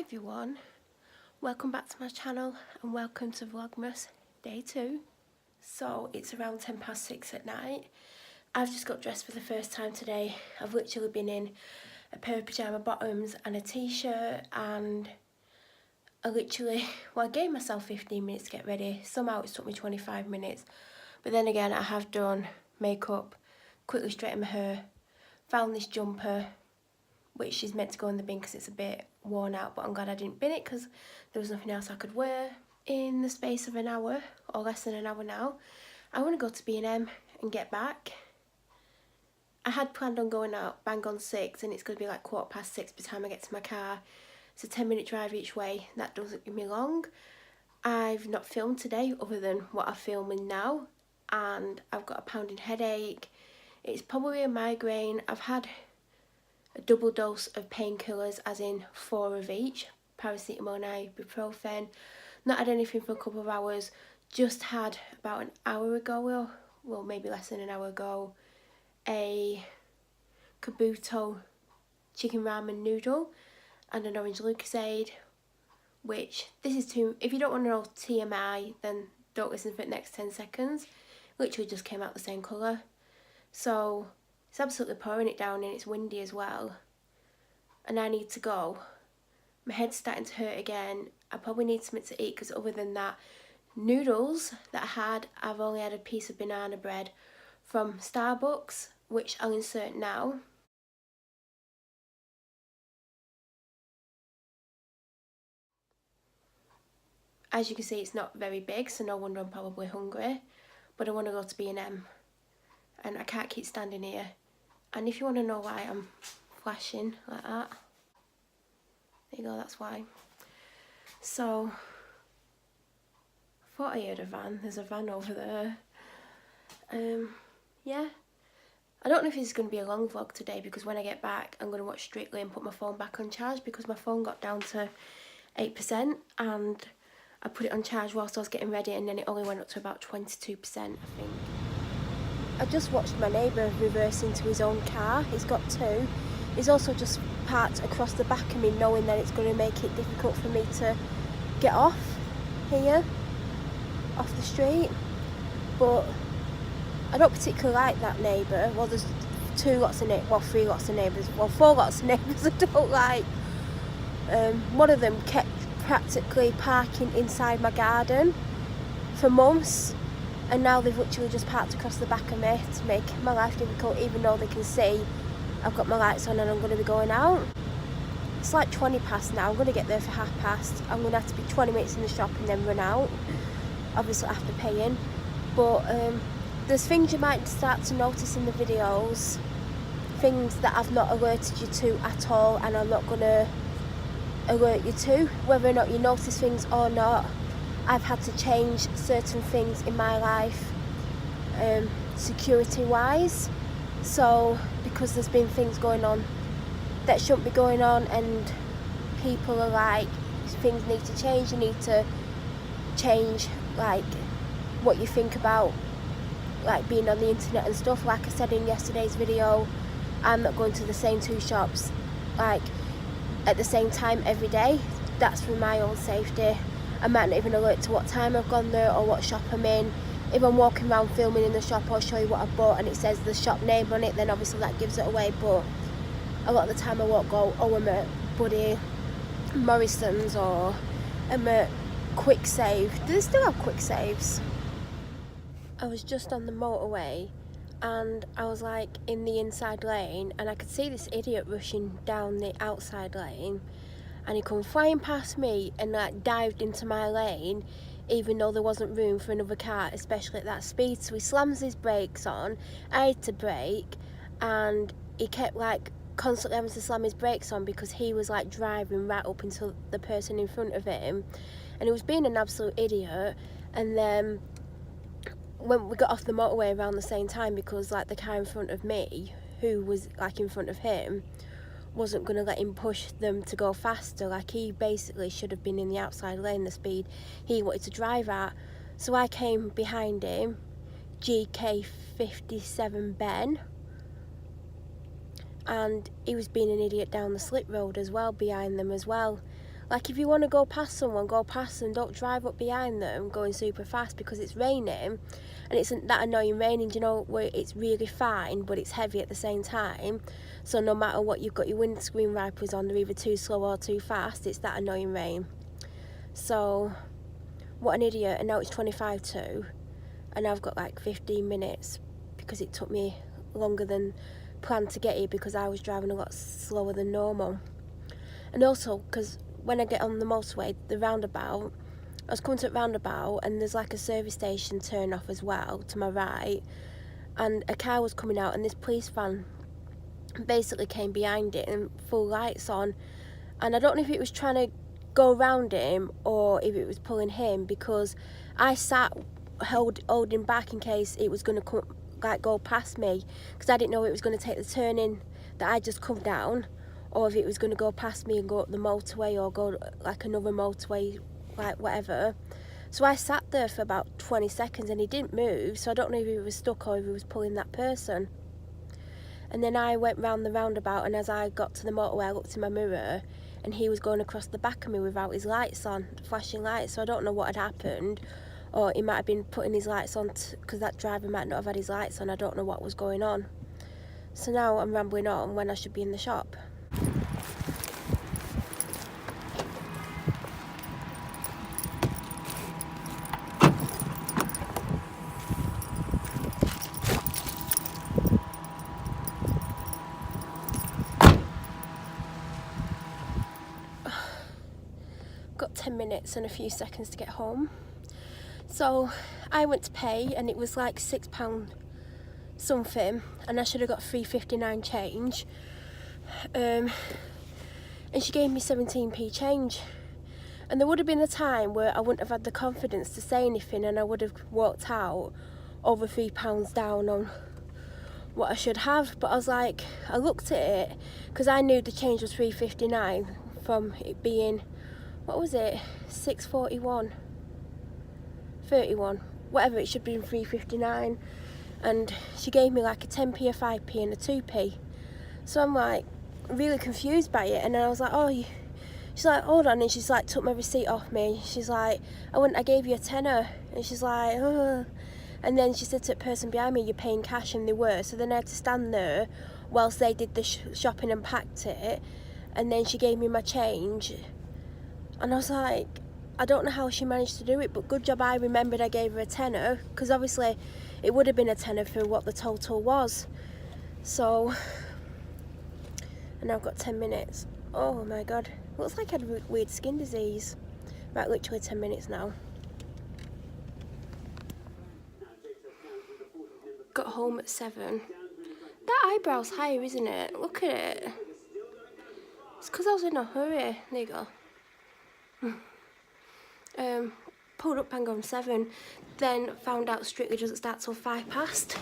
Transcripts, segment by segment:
Hi everyone, welcome back to my channel and welcome to Vlogmas Day 2. So it's around 6:10 at night. I've just got dressed for the first time today. I've literally been in a pair of pyjama bottoms and a t-shirt, and I gave myself 15 minutes to get ready. Somehow it took me 25 minutes, but then again I have done makeup, quickly straightened my hair, found this jumper which is meant to go in the bin because it's a bit worn out, but I'm glad I didn't bin it because there was nothing else I could wear. In the space of an hour, or less than an hour now, I want to go to B&M and get back. I had planned on going out bang on 6, and it's going to be like 6:15 by the time I get to my car. It's a 10-minute drive each way. That doesn't give me long. I've not filmed today other than what I'm filming now, and I've got a pounding headache. It's probably a migraine. I've had a double dose of painkillers, as in 4 of each, paracetamol and ibuprofen. Not had anything for a couple of hours. Just had about an hour ago, well maybe less than an hour ago, a Kabuto chicken ramen noodle and an orange Lucozade, which this is too, if you don't want to know TMI, then don't listen for the next 10 seconds. Literally just came out the same colour. So it's absolutely pouring it down and it's windy as well. And I need to go. My head's starting to hurt again. I probably need something to eat because other than that, noodles that I had, I've only had a piece of banana bread from Starbucks, which I'll insert now. As you can see, it's not very big, so no wonder I'm probably hungry. But I want to go to B&M. And I can't keep standing here. And if you want to know why I'm flashing like that, there you go, that's why. So, I thought I heard a van. There's a van over there. Yeah. I don't know if this is going to be a long vlog today, because when I get back I'm going to watch Strictly and put my phone back on charge, because my phone got down to 8% and I put it on charge whilst I was getting ready, and then it only went up to about 22%, I think. I just watched my neighbour reverse into his own car. He's got 2. He's also just parked across the back of me, knowing that it's going to make it difficult for me to get off here, off the street. But I don't particularly like that neighbour. Well, there's 3 lots of neighbours. Well, 4 lots of neighbours I don't like. One of them kept practically parking inside my garden for months. And now they've literally just parked across the back of me to make my life difficult, even though they can see I've got my lights on and I'm going to be going out. It's like 20 past now. I'm going to get there for 50:30. I'm going to have to be 20 minutes in the shop and then run out. Obviously after paying. But there's things you might start to notice in the videos. Things that I've not alerted you to at all, and I'm not going to alert you to. Whether or not you notice things or not, I've had to change certain things in my life, security wise. So because there's been things going on that shouldn't be going on, and people are like, things need to change, you need to change like what you think about like being on the internet and stuff. Like I said in yesterday's video, I'm not going to the same 2 shops like at the same time every day. That's for my own safety. I might not even alert to what time I've gone there or what shop I'm in. If I'm walking around filming in the shop, I'll show you what I've bought and it says the shop name on it, then obviously that gives it away. But a lot of the time I won't go, oh, I'm at Buddy Morrison's or I'm at Quick Save. Do they still have Quick Saves? I was just on the motorway and I was like in the inside lane, and I could see this idiot rushing down the outside lane, and he come flying past me and like dived into my lane, even though there wasn't room for another car, especially at that speed. So he slams his brakes on. I had to brake, and he kept like constantly having to slam his brakes on because he was like driving right up into the person in front of him, and he was being an absolute idiot. And then when we got off the motorway around the same time, because like the car in front of me, who was like in front of him, wasn't going to let him push them to go faster. Like he basically should have been in the outside lane, the speed he wanted to drive at. So I came behind him, GK57 Ben, and he was being an idiot down the slip road as well, behind them as well. Like, if you want to go past someone, go past them. Don't drive up behind them going super fast because it's raining. And it's that annoying raining, you know, where it's really fine but it's heavy at the same time. So no matter what, you've got your windscreen wipers on, they're either too slow or too fast. It's that annoying rain. So what an idiot. And now it's 25 to, and I've got like 15 minutes because it took me longer than planned to get here because I was driving a lot slower than normal. And also because when I get on the motorway, the roundabout, I was coming to a roundabout and there's like a service station turn off as well to my right, and a car was coming out and this police van basically came behind it and full lights on, and I don't know if it was trying to go around him or if it was pulling him, because I sat holding back in case it was going to go past me, because I didn't know it was going to take the turning that I just come down, or if it was going to go past me and go up the motorway or go like another motorway, like whatever. So I sat there for about 20 seconds and he didn't move, so I don't know if he was stuck or if he was pulling that person. And then I went round the roundabout, and as I got to the motorway I looked in my mirror and he was going across the back of me without his lights on, flashing lights. So I don't know what had happened, or he might have been putting his lights on because that driver might not have had his lights on. I don't know what was going on. So now I'm rambling on when I should be in the shop. Got 10 minutes and a few seconds to get home. So I went to pay and it was like £6 something, and I should have got £3.59 change. And she gave me 17p change. And there would have been a time where I wouldn't have had the confidence to say anything and I would have walked out over £3 down on what I should have. But I was like, I looked at it because I knew the change was £3.59 from it being, what was it, 6.41, 31, whatever, it should be £3.59, and she gave me like a 10p, a 5p and a 2p. So I'm like really confused by it, and then I was like, oh, she's like, hold on, and she's like took my receipt off me. She's like, I gave you a tenner, and she's like, oh. And then she said to the person behind me, you're paying cash, and they were. So then I had to stand there whilst they did the shopping and packed it, and then she gave me my change. And I was like, I don't know how she managed to do it, but good job I remembered I gave her a tenner, because obviously it would have been a tenner for what the total was. So, and I've got 10 minutes. Oh my god, looks like I had weird skin disease. Right, literally 10 minutes now. Got home at 7. That eyebrow's higher, isn't it? Look at it. It's because I was in a hurry. There you go. Pulled up bang on 7, then found out Strictly doesn't start till 5 past.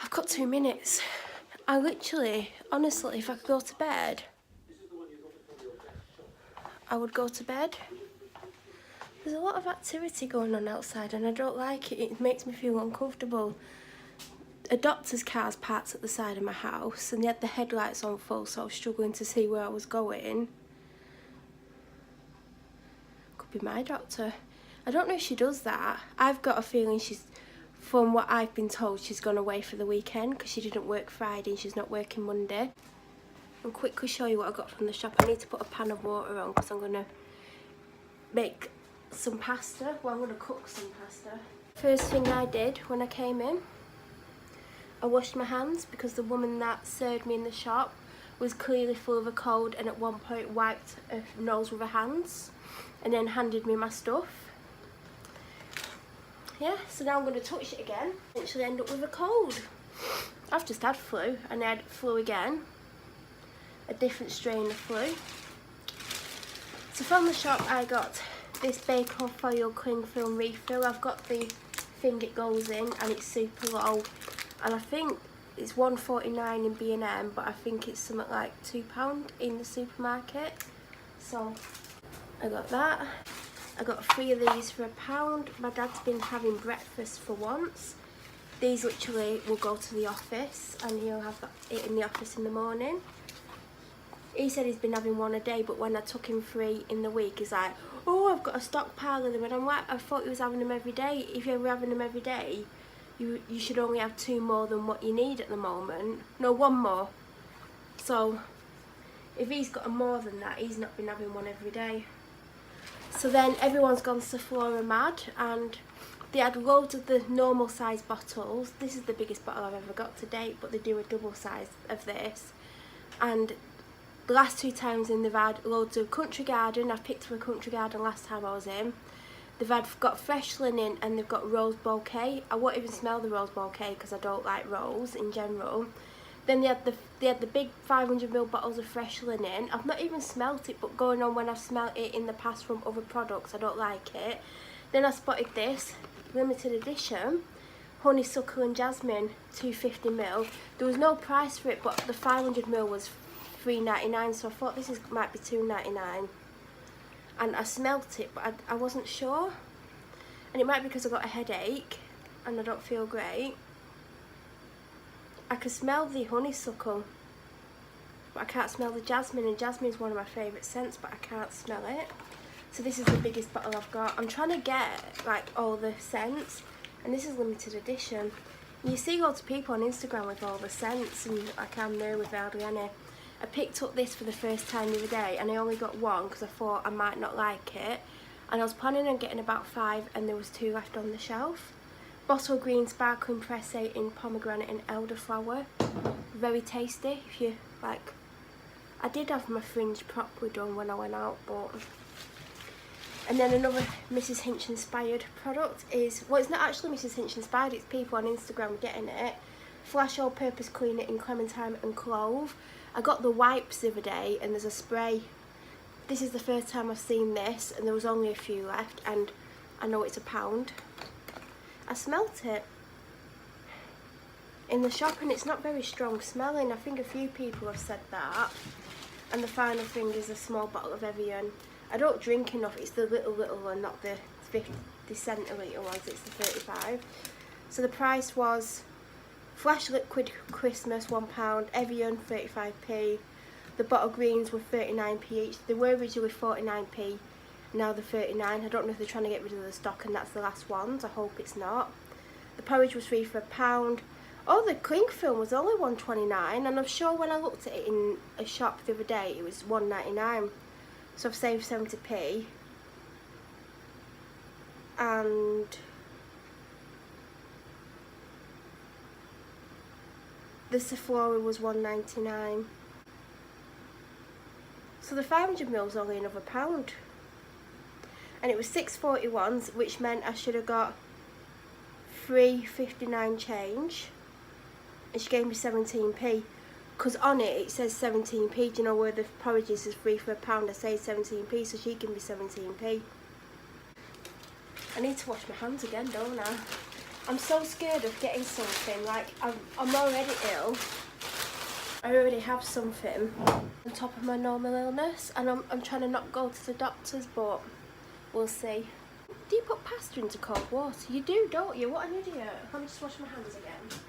I've got 2 minutes. I literally, honestly, if I could go to bed, I would go to bed. There's a lot of activity going on outside and I don't like it. It makes me feel uncomfortable. A doctor's car's parked at the side of my house and they had the headlights on full, so I was struggling to see where I was going. Could be my doctor. I don't know if she does that. I've got a feeling she's, from what I've been told, she's gone away for the weekend because she didn't work Friday and she's not working Monday. I'll quickly show you what I got from the shop. I need to put a pan of water on because I'm going to make some pasta. Well, I'm going to cook some pasta. First thing I did when I came in, I washed my hands because the woman that served me in the shop was clearly full of a cold and at one point wiped her nose with her hands and then handed me my stuff. Yeah, so now I'm going to touch it again. Eventually end up with a cold. I've just had flu and I had flu again. A different strain of flu. So from the shop I got this bacon foil cling film refill. I've got the thing it goes in and it's super low. And I think it's £1.49 in B&M, but I think it's something like £2 in the supermarket. So I got that. I got 3 of these for £1. My dad's been having breakfast for once. These literally will go to the office and he'll have it in the office in the morning. He said he's been having one a day, but when I took him 3 in the week, he's like, oh, I've got a stockpile of them. And I'm like, I thought he was having them every day. If you were having them every day, you should only have 2 more than what you need at the moment. No, 1 more. So if he's got more than that, he's not been having one every day. So then everyone's gone Sephora mad, and they had loads of the normal size bottles. This is the biggest bottle I've ever got to date, but they do a double size of this. And the last 2 times in, they've had loads of Country Garden. I picked up a Country Garden last time I was in. They've got fresh linen, and they've got rose bouquet. I won't even smell the rose bouquet because I don't like rose in general. Then they had the big 500ml bottles of fresh linen. I've not even smelt it, but going on when I've smelt it in the past from other products, I don't like it. Then I spotted this limited edition honeysuckle and jasmine 250ml. There was no price for it, but the 500ml was $3.99, so I thought this might be $2.99. And I smelt it, but I wasn't sure. And it might be because I got a headache and I don't feel great. I can smell the honeysuckle, but I can't smell the jasmine, and jasmine is one of my favourite scents, but I can't smell it. So this is the biggest bottle I've got. I'm trying to get like all the scents, and this is limited edition. You see lots of people on Instagram with all the scents, and I can't know with hardly any. I picked up this for the first time the other day, and I only got 1 because I thought I might not like it. And I was planning on getting about 5, and there was 2 left on the shelf. Bottle green sparkling pressé in pomegranate and elderflower. Very tasty if you like. I did have my fringe properly done when I went out, but... And then another Mrs. Hinch inspired product is, well, it's not actually Mrs. Hinch inspired, it's people on Instagram getting it. Flash all purpose cleaner in clementine and clove. I got the wipes the other day, and there's a spray. This is the first time I've seen this, and there was only a few left, and I know it's £1. I smelt it in the shop, and it's not very strong smelling. I think a few people have said that. And the final thing is a small bottle of Evian. I don't drink enough. It's the little one, not the 50 centilitre ones. It's the 35. So the price was Flash Liquid Christmas £1, Evian 35p. The bottle greens were 39p each. They were originally 49p. Now they're 39. I don't know if they're trying to get rid of the stock and that's the last ones. I hope it's not. The porridge was 3 for £1. Oh, the cling film was only $1.29, and I'm sure when I looked at it in a shop the other day, it was $1.99. So I've saved 70p. And the Sephora was $1.99. So the 500ml is only another £1. And it was 6.41, which meant I should have got $3.59 change, and she gave me 17p. Because on it says 17p. Do you know where the porridge is 3 for £1? I say 17p, so she gave me 17p. I need to wash my hands again, don't I? I'm so scared of getting something. Like I'm already ill. I already have something on top of my normal illness, and I'm trying to not go to the doctors, but we'll see. Do you put pasta into cold water? You do, don't you? What an idiot. Let me just wash my hands again.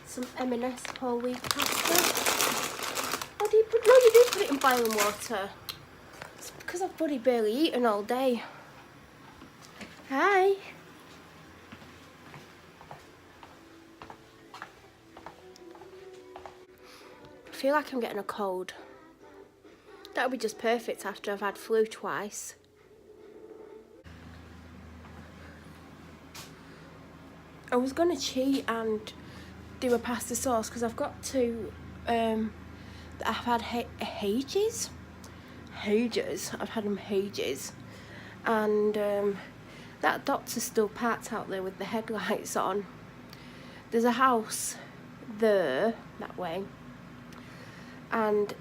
Some M&S whole wheat pasta. Oh, do you put... No, you do put it in boiling water. It's because I've bloody barely eaten all day. Hi. I feel like I'm getting a cold. That would be just perfect after I've had flu twice. I was going to cheat and do a pasta sauce because I've got 2 that I've had ages. I've had them ages. And that doctor's still parked out there with the headlights on. There's a house there, that way. And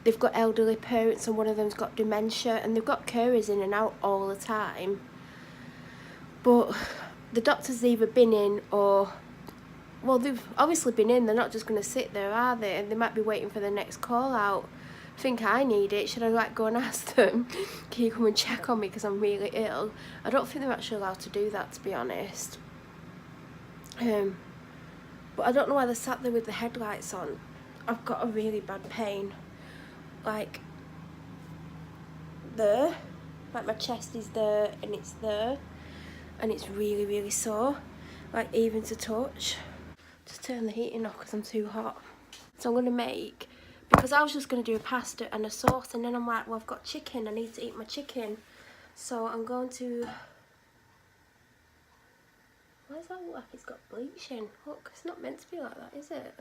they've got elderly parents, and one of them's got dementia, and they've got carers in and out all the time. But the doctor's either been in or... Well, they've obviously been in. They're not just going to sit there, are they? And they might be waiting for the next call out. I think I need it. Should I like go and ask them, can you come and check on me because I'm really ill? I don't think they're actually allowed to do that, to be honest. But I don't know why they sat there with the headlights on. I've got a really bad pain. like there, like my chest is there and it's there, and it's really, really sore, like even to touch. Just turn the heating off because I'm too hot. So I'm going to make, because I was just going to do a pasta and a sauce, and then I'm like, well, I've got chicken, I need to eat my chicken. So I'm going to, why does that look like it's got bleach in? Look, it's not meant to be like that, is it?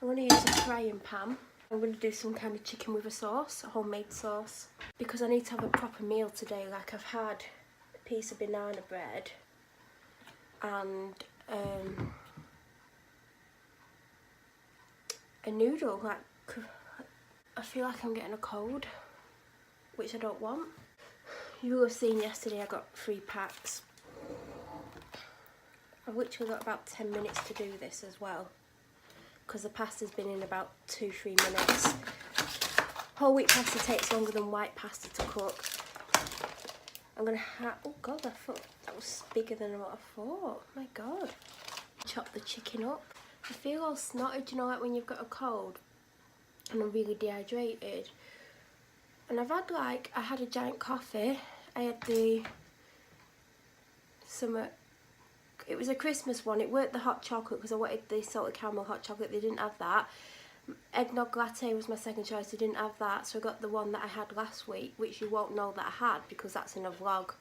I'm going to use a frying pan. I'm going to do some kind of chicken with a sauce, a homemade sauce. Because I need to have a proper meal today. Like, I've had a piece of banana bread and a noodle. Like, I feel like I'm getting a cold, which I don't want. You will have seen yesterday I got 3 packs. I've literally got about 10 minutes to do this as well, because the pasta's been in about 2-3 minutes. Whole wheat pasta takes longer than white pasta to cook. I'm gonna have, oh god, I thought that was bigger than what I thought. My god. Chop the chicken up. I feel all snotted, you know, like when you've got a cold and I'm really dehydrated. And I've had like, I had a giant coffee. I had the summer, it was a Christmas one. It weren't the hot chocolate because I wanted the salted caramel hot chocolate. They didn't have that. Eggnog latte was my second choice. They didn't have that, so I got the one that I had last week, which you won't know that I had because that's in a vlog.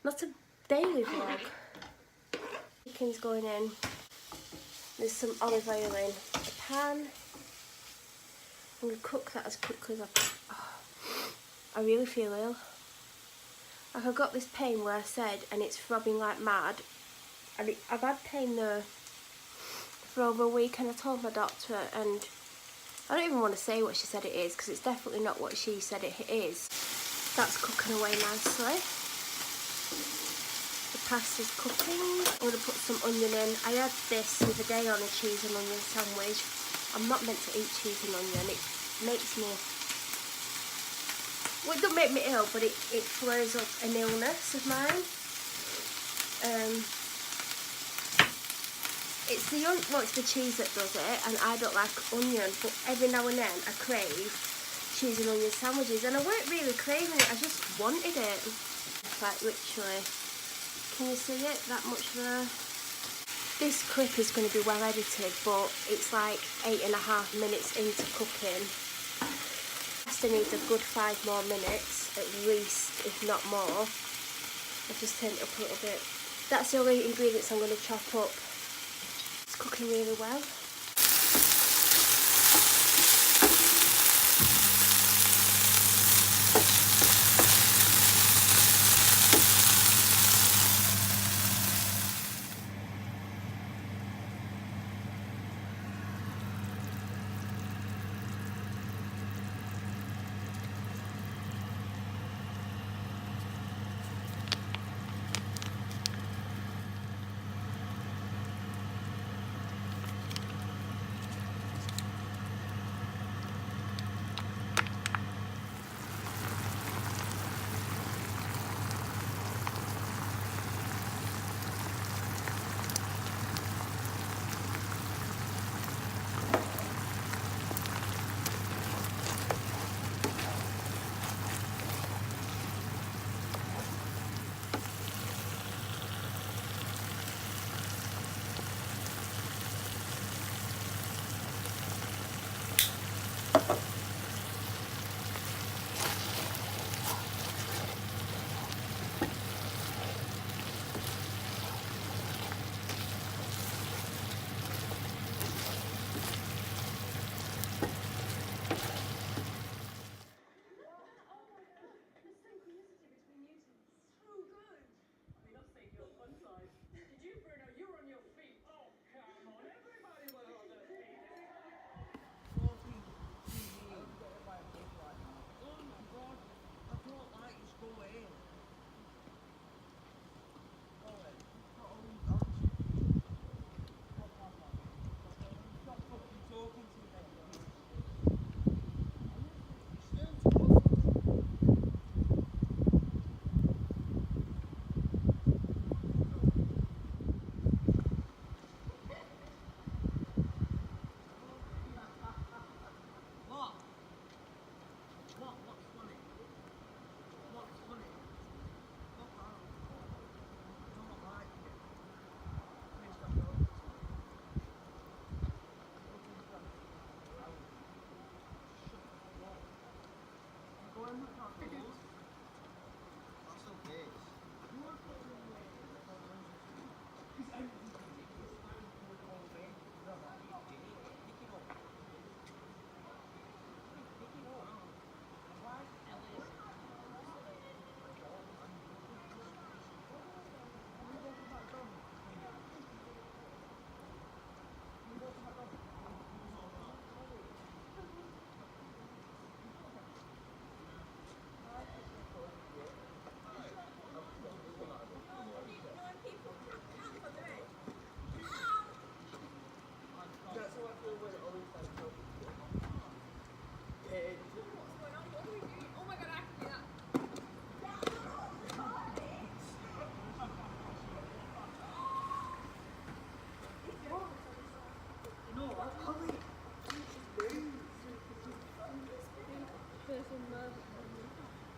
Not a daily vlog. Chicken's going in. There's some olive oil in the pan. I'm going to cook that as quickly as I can. Oh, I really feel ill. Like, I've got this pain where I said, and it's throbbing like mad. And I've had pain there for over a week, and I told my doctor, and I don't even want to say what she said it is because it's definitely not what she said it is. That's cooking away nicely. The pasta's cooking. I'm going to put some onion in. I had this the other day on a cheese and onion sandwich. I'm not meant to eat cheese and onion. It makes me, well, it doesn't make me ill, but it flares up an illness of mine. It's the cheese that does it, and I don't like onion, but every now and then I crave cheese and onion sandwiches, and I weren't really craving it, I just wanted it. Like, literally, can you see it? That much there. This clip is going to be well edited, but it's like 8.5 minutes into cooking. Pasta needs a good 5 more minutes, at least, if not more. I've just turned it up a little bit. That's the only ingredients I'm going to chop up. It's cooking really well.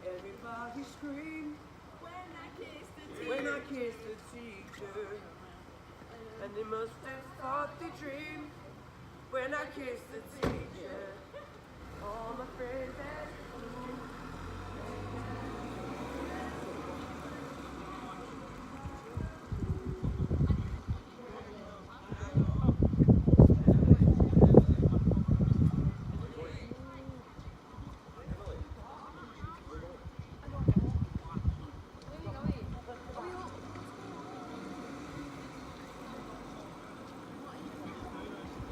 Everybody screamed when I kissed the teacher, and they must have thought they dreamed when I kissed the teacher. All my friends asked me.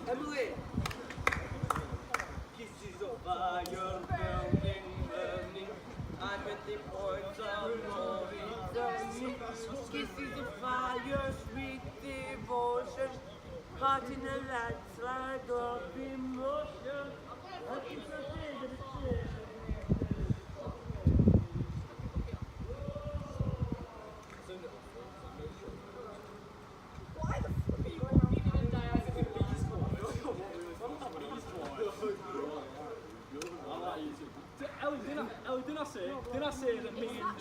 Emily! Kisses of fire, burning, burning. I'm at the point of no returning. Kisses of fire, sweet devotion. Caught in a landslide of emotion. Didn't I say that me and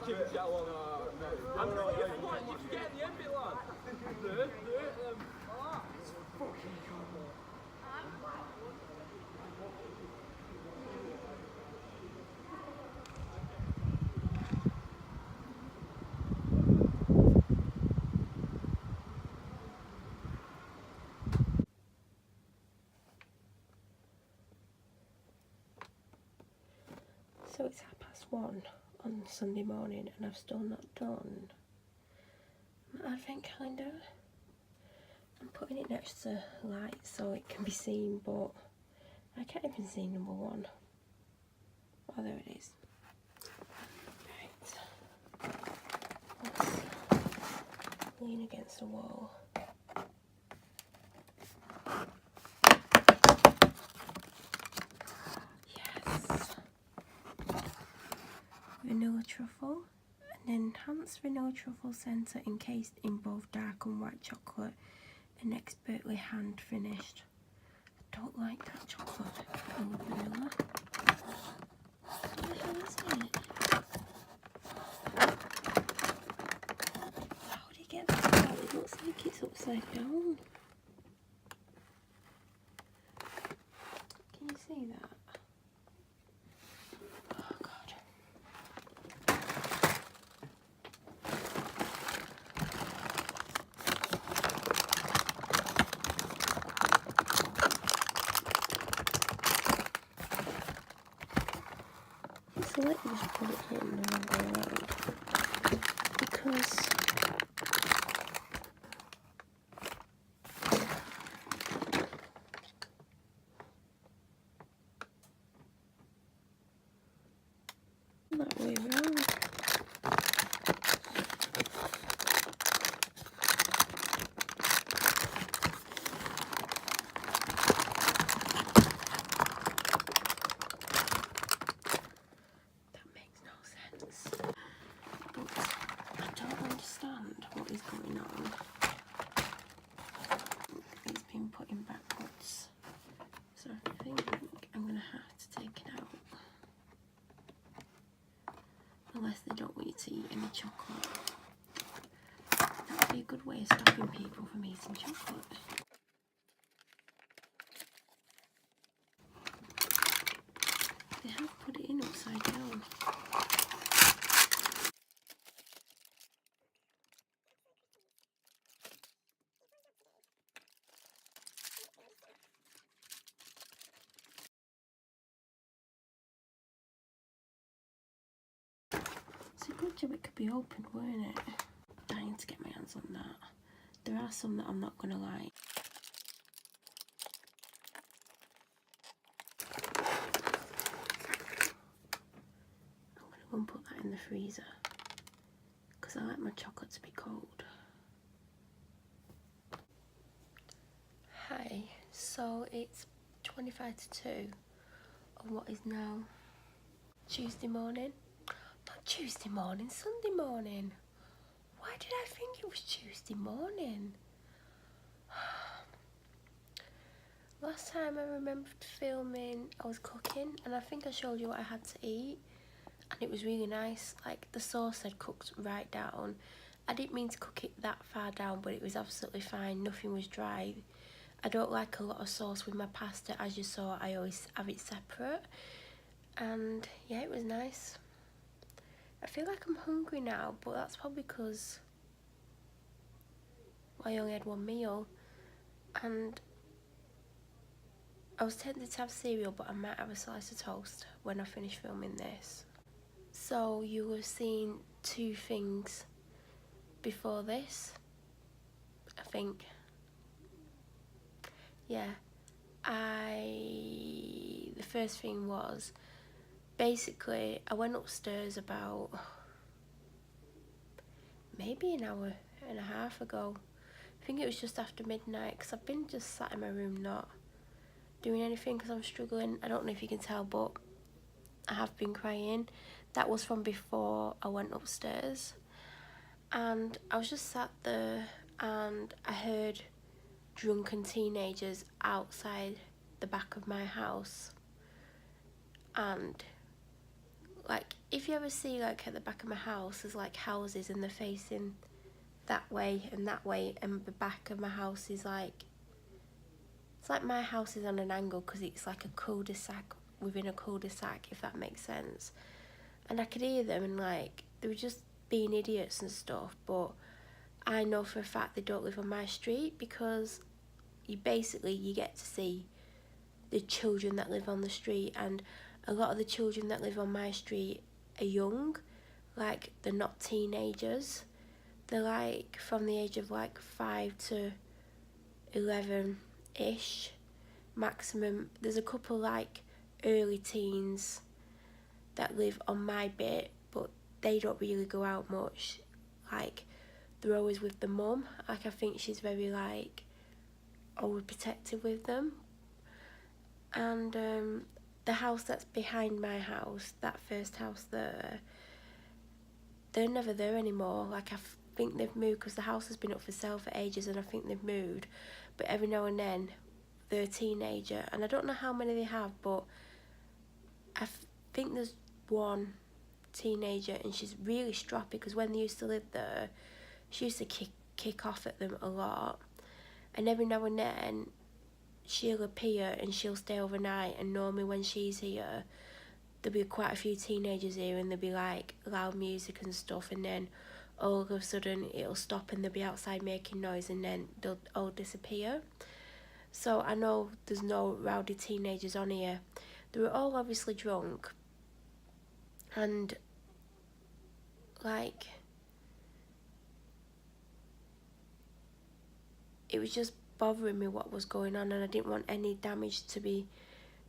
Kim get along? I'm not getting what? You forget the end bit, lad. It's fucking cool. So it's 1:30 on Sunday morning and I've still not done my advent calendar. I'm putting it next to lights so it can be seen, but I can't even see number 1. Oh, there it is. Right. Let's lean against the wall. Vanilla truffle, an enhanced vanilla truffle centre encased in both dark and white chocolate and expertly hand finished. I don't like that chocolate or vanilla. What the hell is it? How did you get that out? It looks like it's upside down. Can you see that? So let me just put it in the wrong way around because that way around. What is going on? It's been put in backwards, so I think I'm going to have to take it out, unless they don't want you to eat any chocolate. That would be a good way of stopping people from eating chocolate. They have put it in upside down. It's a good job it could be opened, weren't it? Dying to get my hands on that. There are some that I'm not going to like. I'm going to go and put that in the freezer because I like my chocolate to be cold. Hi, so it's 25 to 2 on what is now Tuesday morning. Not Tuesday morning, Sunday morning. Why did I think it was Tuesday morning? Last time I remembered filming, I was cooking, and I think I showed you what I had to eat, and it was really nice. Like, the sauce had cooked right down. I didn't mean to cook it that far down, but it was absolutely fine. Nothing was dry. I don't like a lot of sauce with my pasta. As you saw, I always have it separate. And yeah, it was nice. I feel like I'm hungry now, but that's probably because I only had one meal. And I was tempted to have cereal, but I might have a slice of toast when I finish filming this. So you have seen two things before this, I think. Yeah, the first thing was, basically, I went upstairs about maybe an hour and a half ago. I think it was just after midnight, because I've been just sat in my room not doing anything because I'm struggling. I don't know if you can tell, but I have been crying. That was from before I went upstairs. And I was just sat there and I heard drunken teenagers outside the back of my house. And like, if you ever see, like, at the back of my house, there's like houses and they're facing that way, and the back of my house is like, it's like my house is on an angle because it's like a cul-de-sac within a cul-de-sac, if that makes sense. And I could hear them, and like, they were just being idiots and stuff, but I know for a fact they don't live on my street, because you get to see the children that live on the street, and a lot of the children that live on my street are young. Like, they're not teenagers. They're like from the age of like 5 to 11-ish maximum. There's a couple like early teens that live on my bit, but they don't really go out much. Like, they're always with the mum. Like, I think she's very like overprotective with them. And the house that's behind my house, that first house there, they're never there anymore. Like, I think they've moved because the house has been up for sale for ages, and I think they've moved. But every now and then they're a teenager, and I don't know how many they have, but I think there's one teenager, and she's really stroppy, because when they used to live there, she used to kick off at them a lot. And every now and then she'll appear and she'll stay overnight, and normally when she's here there'll be quite a few teenagers here, and there'll be like loud music and stuff, and then all of a sudden it'll stop and they'll be outside making noise, and then they'll all disappear. So I know there's no rowdy teenagers on here. They were all obviously drunk, and like, it was just bothering me what was going on, and I didn't want any damage to be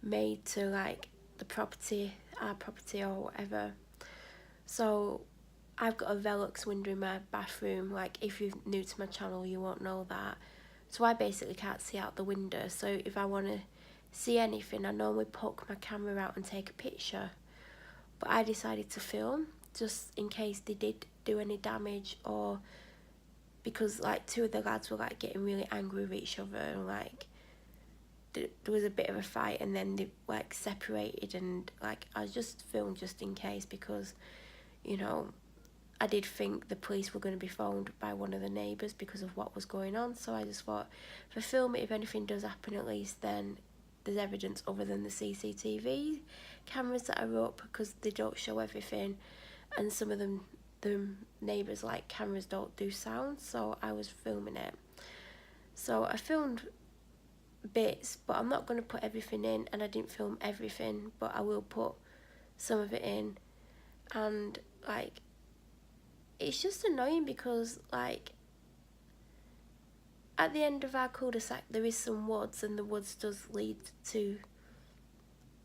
made to like the property, our property or whatever. So I've got a Velux window in my bathroom. Like, if you're new to my channel you won't know that. So I basically can't see out the window, so if I want to see anything I normally poke my camera out and take a picture. But I decided to film just in case they did do any damage, or because like two of the lads were like getting really angry with each other, and like there was a bit of a fight, and then they like separated, and like I just filmed just in case, because, you know, I did think the police were going to be phoned by one of the neighbours because of what was going on. So I just thought, if I film it, if anything does happen, at least then there's evidence other than the CCTV cameras that are up because they don't show everything, and some of them, the neighbours like cameras don't do sound, so I was filming it. So I filmed bits, but I'm not going to put everything in, and I didn't film everything, but I will put some of it in. And like, it's just annoying because like at the end of our cul-de-sac there is some woods, and the woods does lead to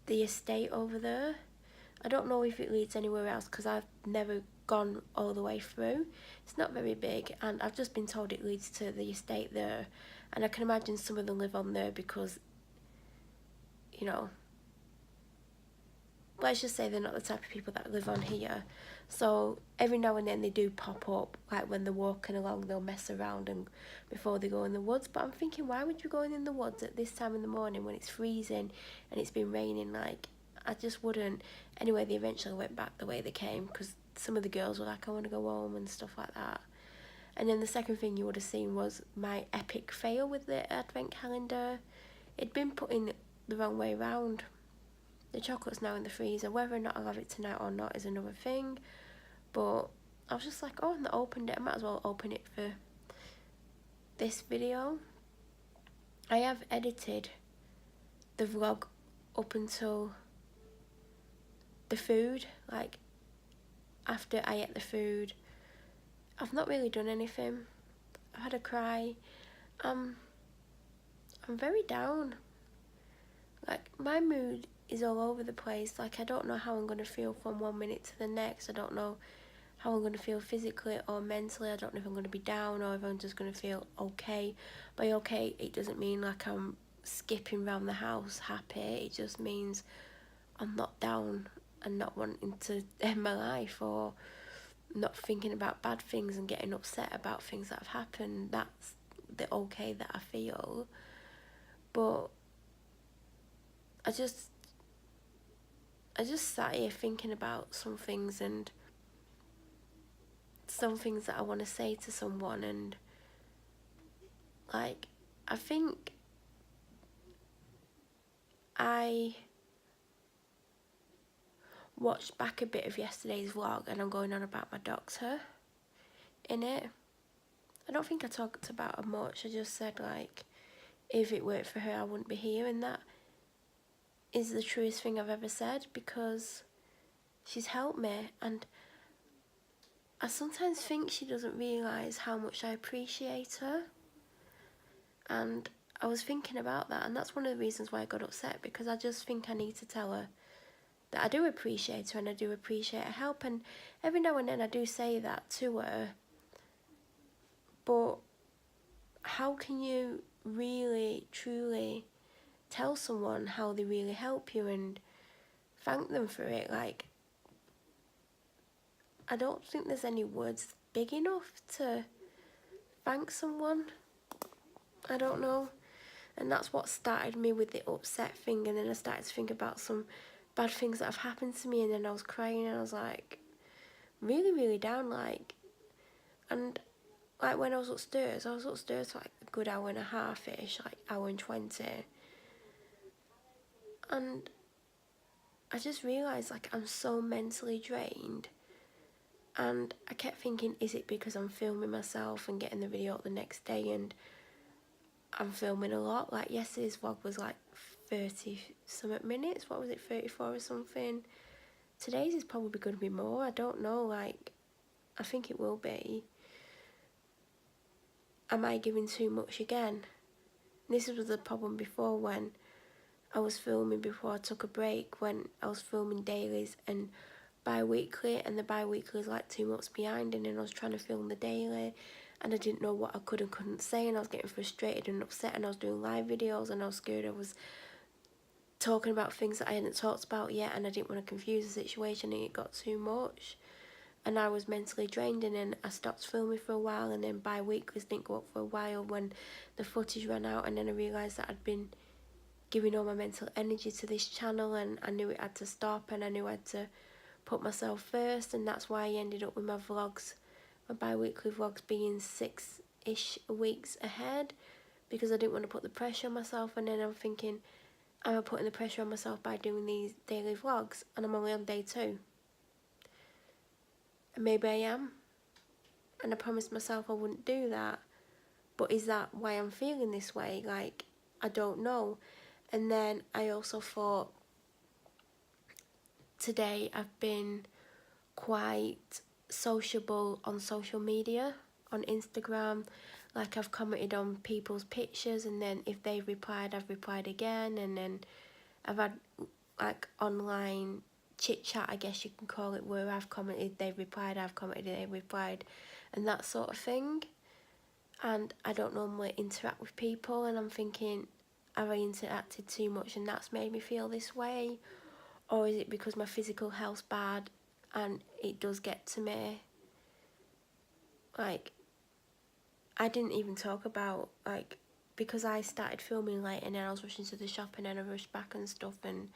the estate over there. I don't know if it leads anywhere else because I've never gone all the way through. It's not very big, and I've just been told it leads to the estate there, and I can imagine some of them live on there because, you know, let's just say they're not the type of people that live on here. So every now and then they do pop up, like when they're walking along they'll mess around and before they go in the woods. But I'm thinking, why would you go in the woods at this time in the morning when it's freezing and it's been raining? Like, I just wouldn't. Anyway, they eventually went back the way they came because some of the girls were like, I want to go home and stuff like that. And then the second thing you would have seen was my epic fail with the advent calendar. It'd been put in the wrong way round. The chocolate's now in the freezer. Whether or not I'll have it tonight or not is another thing. But I was just like, oh, I've not opened it. I might as well open it for this video. I have edited the vlog up until the food. Like, after I ate the food, I've not really done anything. I've had a cry. I'm very down. Like, my mood is all over the place. Like, I don't know how I'm going to feel from one minute to the next. I don't know how I'm going to feel physically or mentally. I don't know if I'm going to be down or if I'm just going to feel okay. By okay, it doesn't mean like I'm skipping around the house happy. It just means I'm not down and not wanting to end my life or not thinking about bad things and getting upset about things that have happened. That's the okay that I feel. But I just sat here thinking about some things and some things that I want to say to someone, and like, I think I watched back a bit of yesterday's vlog and I'm going on about my doctor in it. I don't think I talked about her much. I just said like, if it worked for her I wouldn't be here, and that is the truest thing I've ever said because she's helped me, and I sometimes think she doesn't realise how much I appreciate her. And I was thinking about that, and that's one of the reasons why I got upset, because I just think I need to tell her that I do appreciate her and I do appreciate her help, and every now and then I do say that to her. But how can you really, truly tell someone how they really help you and thank them for it? Like, I don't think there's any words big enough to thank someone. I don't know. And that's what started me with the upset thing, and then I started to think about some bad things that have happened to me, and then I was crying and I was like really, really down, like. And like when I was upstairs for like a good hour and a half-ish, like hour and 20. And I just realised like I'm so mentally drained. And I kept thinking, is it because I'm filming myself and getting the video up the next day, and I'm filming a lot? Like yesterday's vlog was like 30 something minutes. What was it, 34 or something? Today's is probably going to be more. I don't know, like, I think it will be. Am I giving too much again? This was the problem before when I was filming, before I took a break, when I was filming dailies and bi-weekly, and the bi-weekly is like 2 months behind, and then I was trying to film the daily and I didn't know what I could and couldn't say, and I was getting frustrated and upset, and I was doing live videos and I was scared I was talking about things that I hadn't talked about yet, and I didn't want to confuse the situation, and it got too much and I was mentally drained. And then I stopped filming for a while, and then bi-weeklies didn't go up for a while when the footage ran out, and then I realised that I'd been giving all my mental energy to this channel, and I knew it had to stop, and I knew I had to put myself first, and that's why I ended up with my vlogs, my bi-weekly vlogs being 6-ish weeks ahead, because I didn't want to put the pressure on myself. And then I'm thinking, am I putting the pressure on myself by doing these daily vlogs and I'm only on day 2? And maybe I am. And I promised myself I wouldn't do that. But is that why I'm feeling this way? Like, I don't know. And then I also thought, today I've been quite sociable on social media, on Instagram. Like, I've commented on people's pictures, and then if they've replied, I've replied again. And then I've had like online chit chat, I guess you can call it, where I've commented, they've replied, I've commented, they've replied, and that sort of thing. And I don't normally interact with people, and I'm thinking, have I interacted too much and that's made me feel this way? Or is it because my physical health's bad and it does get to me? Like, I didn't even talk about, like, because I started filming late and then I was rushing to the shop and then I rushed back and stuff, and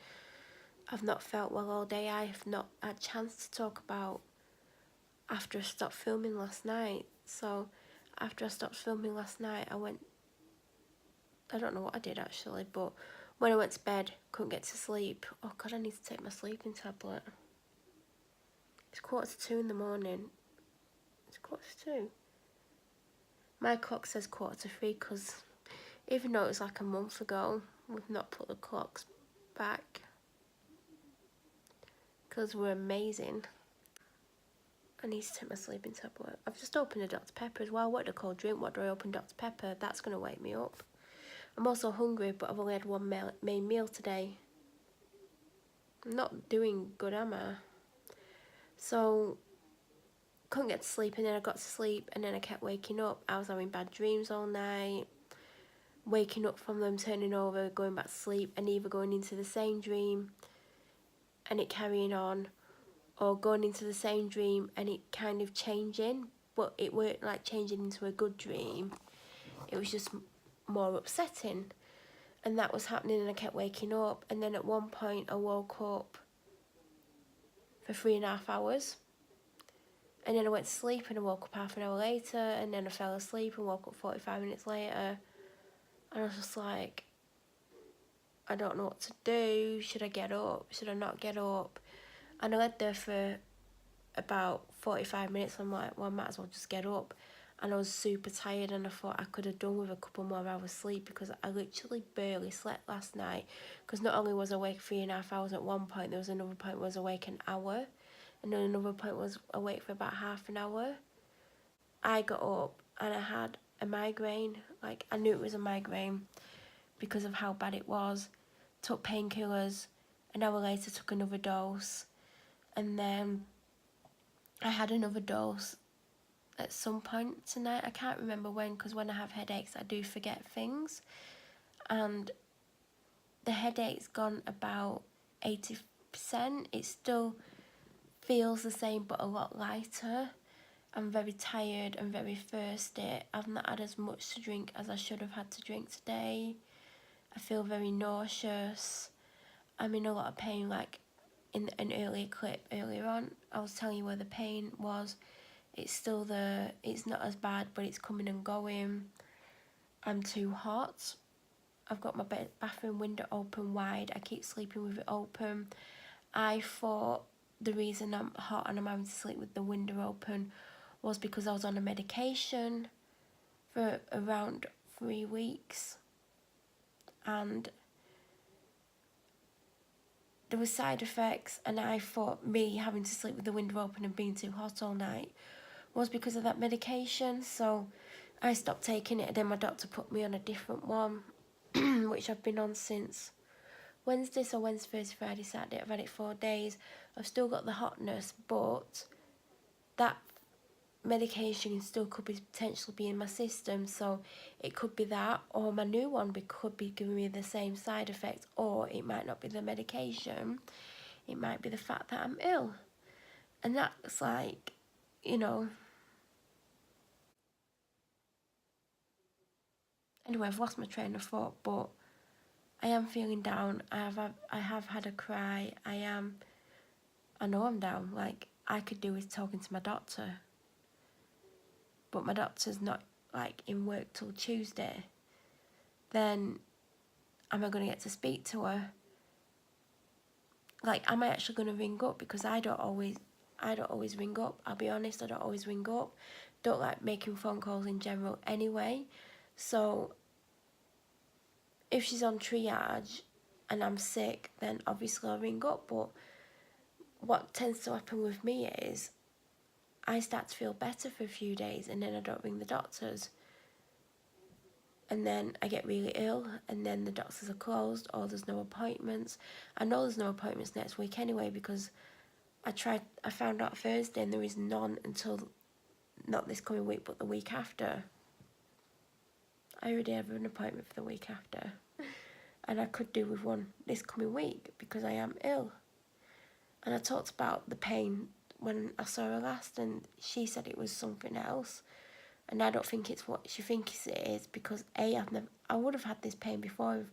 I've not felt well all day. I have not had a chance to talk about after I stopped filming last night. So after I stopped filming last night, I don't know what I did actually, but when I went to bed, couldn't get to sleep. Oh God, I need to take my sleeping tablet. It's 1:45 in the morning. It's 2:45. My clock says 2:45 because even though it was like a month ago, we've not put the clocks back because we're amazing. I need to take my sleeping tablet. I've just opened a Dr. Pepper as well. What do I call drink? What do I open Dr. Pepper? That's going to wake me up. I'm also hungry, but I've only had one main meal today. I'm not doing good, am I? So, couldn't get to sleep, and then I got to sleep, and then I kept waking up. I was having bad dreams all night, waking up from them, turning over, going back to sleep, and either going into the same dream and it carrying on, or going into the same dream and it kind of changing, but it weren't like changing into a good dream. It was just more upsetting, and that was happening, and I kept waking up. And then at one point I woke up for 3.5 hours, and then I went to sleep and I woke up half an hour later, and then I fell asleep and woke up 45 minutes later, and I was just like, I don't know what to do. Should I get up? Should I not get up? And I laid there for about 45 minutes. I'm like, well, I might as well just get up. And I was super tired, and I thought I could have done with a couple more hours sleep, because I literally barely slept last night. Because not only was I awake 3.5 hours at one point, there was another point where I was awake an hour, and then another point was awake for about half an hour. I got up and I had a migraine. Like, I knew it was a migraine because of how bad it was. Took painkillers. An hour later took another dose, and then I had another dose at some point tonight. I can't remember when, because when I have headaches I do forget things, and the headache's gone about 80%. It still feels the same but a lot lighter. I'm very tired and very thirsty. I've not had as much to drink as I should have had to drink today. I feel very nauseous. I'm in a lot of pain. Like in an earlier clip earlier on, I was telling you where the pain was. It's still there. It's not as bad, but it's coming and going. I'm too hot. I've got my bathroom window open wide. I keep sleeping with it open. I thought the reason I'm hot and I'm having to sleep with the window open was because I was on a medication for around 3 weeks, and there were side effects, and I thought me having to sleep with the window open and being too hot all night was because of that medication. So I stopped taking it, and then my doctor put me on a different one which I've been on since Wednesday. So Wednesday, Thursday, Friday, Saturday, I've had it 4 days. I've still got the hotness, but that medication still could be potentially be in my system. So it could be that, or my new one could be giving me the same side effects, or it might not be the medication. It might be the fact that I'm ill, and that's like, you know. Anyway, I've lost my train of thought, but I am feeling down. I have had a cry. I know I'm down. Like, I could do with talking to my doctor, but my doctor's not like in work till Tuesday. Then am I going to get to speak to her? Like, am I actually going to ring up? Because I don't always ring up. I'll be honest, I don't always ring up. Don't like making phone calls in general anyway. So if she's on triage and I'm sick, then obviously I'll ring up. But what tends to happen with me is I start to feel better for a few days and then I don't ring the doctors. And then I get really ill and then the doctors are closed or there's no appointments. I know there's no appointments next week anyway because I found out Thursday and there is none until not this coming week but the week after. I already have an appointment for the week after. And I could do with one this coming week because I am ill. And I talked about the pain when I saw her last and she said it was something else. And I don't think it's what she thinks it is because I would have had this pain before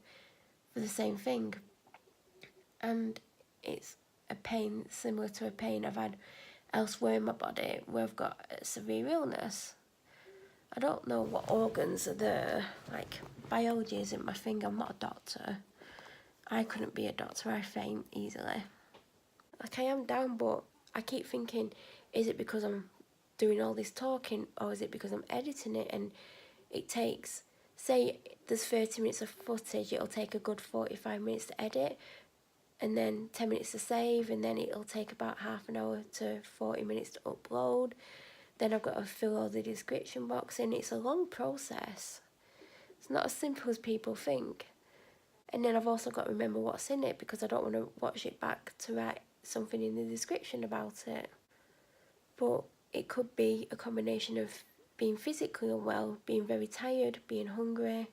for the same thing. And it's a pain similar to a pain I've had elsewhere in my body where I've got a severe illness. I don't know what organs are there. Like, biology isn't my thing. I'm not a doctor. I couldn't be a doctor. I faint easily. Like, I am down, but I keep thinking, is it because I'm doing all this talking or is it because I'm editing it and it takes, say there's 30 minutes of footage, it'll take a good 45 minutes to edit and then 10 minutes to save and then it'll take about half an hour to 40 minutes to upload. Then I've got to fill all the description box in. It's a long process. It's not as simple as people think. And then I've also got to remember what's in it because I don't want to watch it back to write something in the description about it. But it could be a combination of being physically unwell, being very tired, being hungry.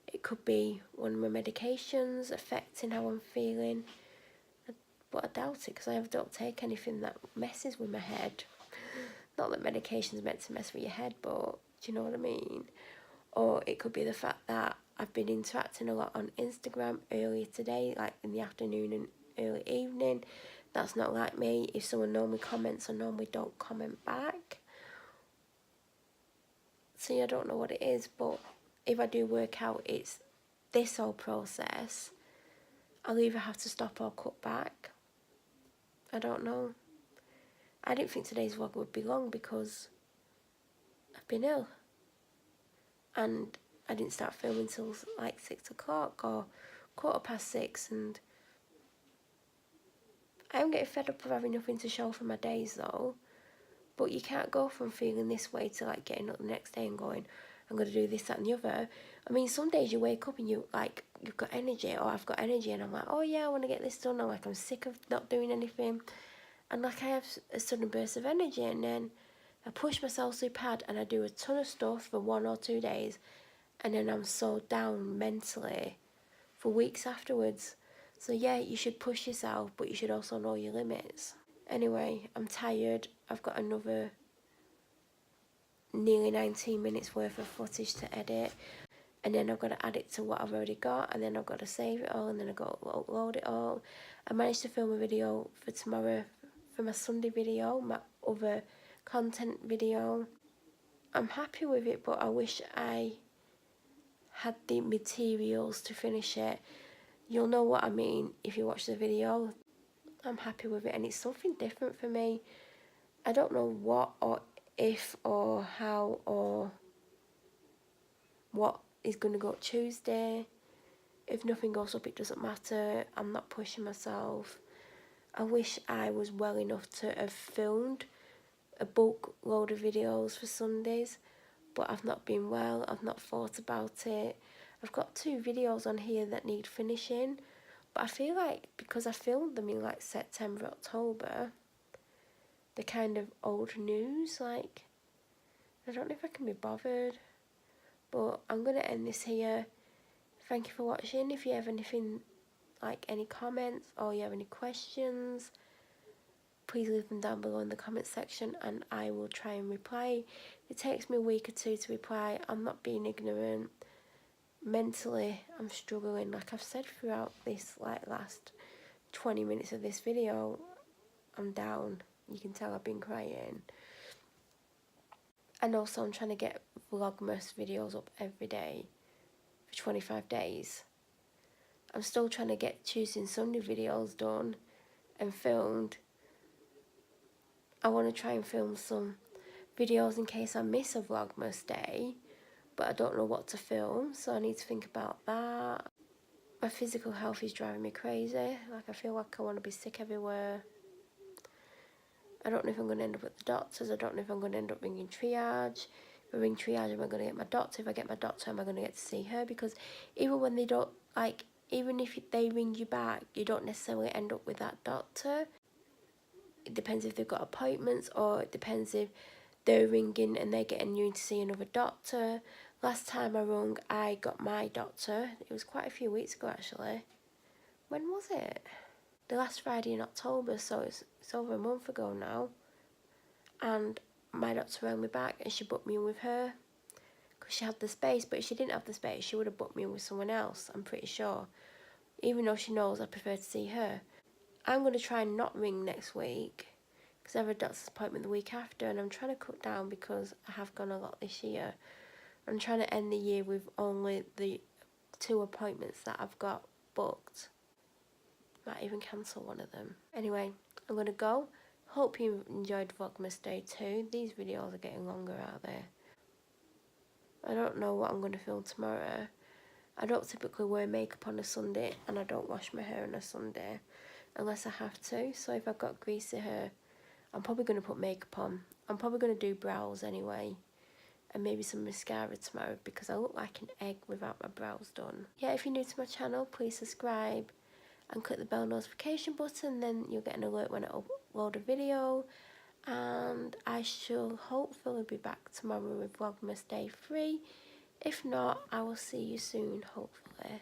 It could be one of my medications affecting how I'm feeling. But I doubt it because I don't take anything that messes with my head. Not that medication's meant to mess with your head, but do you know what I mean? Or it could be the fact that I've been interacting a lot on Instagram earlier today, like in the afternoon and early evening. That's not like me. If someone normally comments, I normally don't comment back. See, I don't know what it is, but if I do work out it's this whole process, I'll either have to stop or cut back. I don't know. I didn't think today's vlog would be long because I've been ill. And I didn't start filming till like 6 o'clock or 6:15 and I am getting fed up of having nothing to show for my days though. But you can't go from feeling this way to like getting up the next day and going, I'm going to do this, that and the other. I mean, some days you wake up and you've got energy, or I've got energy and I'm like, oh yeah, I want to get this done. I'm sick of not doing anything. And like I have a sudden burst of energy and then I push myself super hard and I do a ton of stuff for 1 or 2 days and then I'm so down mentally for weeks afterwards. So yeah, you should push yourself, but you should also know your limits. Anyway, I'm tired. I've got another nearly 19 minutes worth of footage to edit. And then I've got to add it to what I've already got. And then I've got to save it all. And then I've got to upload it all. I managed to film a video for tomorrow for my Sunday video, my other content video. I'm happy with it, but I wish I had the materials to finish it. You'll know what I mean if you watch the video. I'm happy with it and it's something different for me. I don't know what or if or how or what is going to go up Tuesday. If nothing goes up, it doesn't matter. I'm not pushing myself. I wish I was well enough to have filmed a bulk load of videos for Sundays, but I've not been well. I've not thought about it. I've got 2 videos on here that need finishing, but I feel like because I filmed them in like September, October, they're kind of old news. Like, I don't know if I can be bothered, but I'm going to end this here. Thank you for watching. If you have anything, like any comments or you have any questions, please leave them down below in the comment section and I will try and reply. It takes me a week or 2 to reply. I'm not being ignorant. Mentally, I'm struggling. Like I've said throughout this last 20 minutes of this video, I'm down. You can tell I've been crying. And also I'm trying to get Vlogmas videos up every day for 25 days. I'm still trying to get Tuesday and Sunday videos done and filmed. I want to try and film some videos in case I miss a Vlogmas day, but I don't know what to film, so I need to think about that. My physical health is driving me crazy. Like, I feel like I want to be sick everywhere. I don't know if I'm going to end up at the doctor's. I don't know if I'm going to end up ringing triage. If I ring triage, am I going to get my doctor? If I get my doctor, am I going to get to see her? Because even when they don't, like, even if they ring you back, you don't necessarily end up with that doctor. It depends if they've got appointments, or it depends if they're ringing and they're getting you in to see another doctor. Last time I rung, I got my doctor. It was quite a few weeks ago, actually. When was it? The last Friday in October, so it's over a month ago now. And my doctor rang me back and she booked me in with her because she had the space. But if she didn't have the space, she would have booked me in with someone else, I'm pretty sure. Even though she knows I prefer to see her. I'm going to try and not ring next week because I have a doctor's appointment the week after, and I'm trying to cut down because I have gone a lot this year. I'm trying to end the year with only the 2 appointments that I've got booked. Might even cancel one of them. Anyway, I'm going to go. Hope you enjoyed Vlogmas Day 2. These videos are getting longer, aren't they? I don't know what I'm going to film tomorrow. I don't typically wear makeup on a Sunday, and I don't wash my hair on a Sunday unless I have to. So if I've got greasy hair, I'm probably going to put makeup on. I'm probably going to do brows anyway, and maybe some mascara tomorrow because I look like an egg without my brows done. Yeah, if you're new to my channel, please subscribe and click the bell notification button, then you'll get an alert when I upload a video. And I shall hopefully be back tomorrow with Vlogmas Day 3. If not, I will see you soon, hopefully.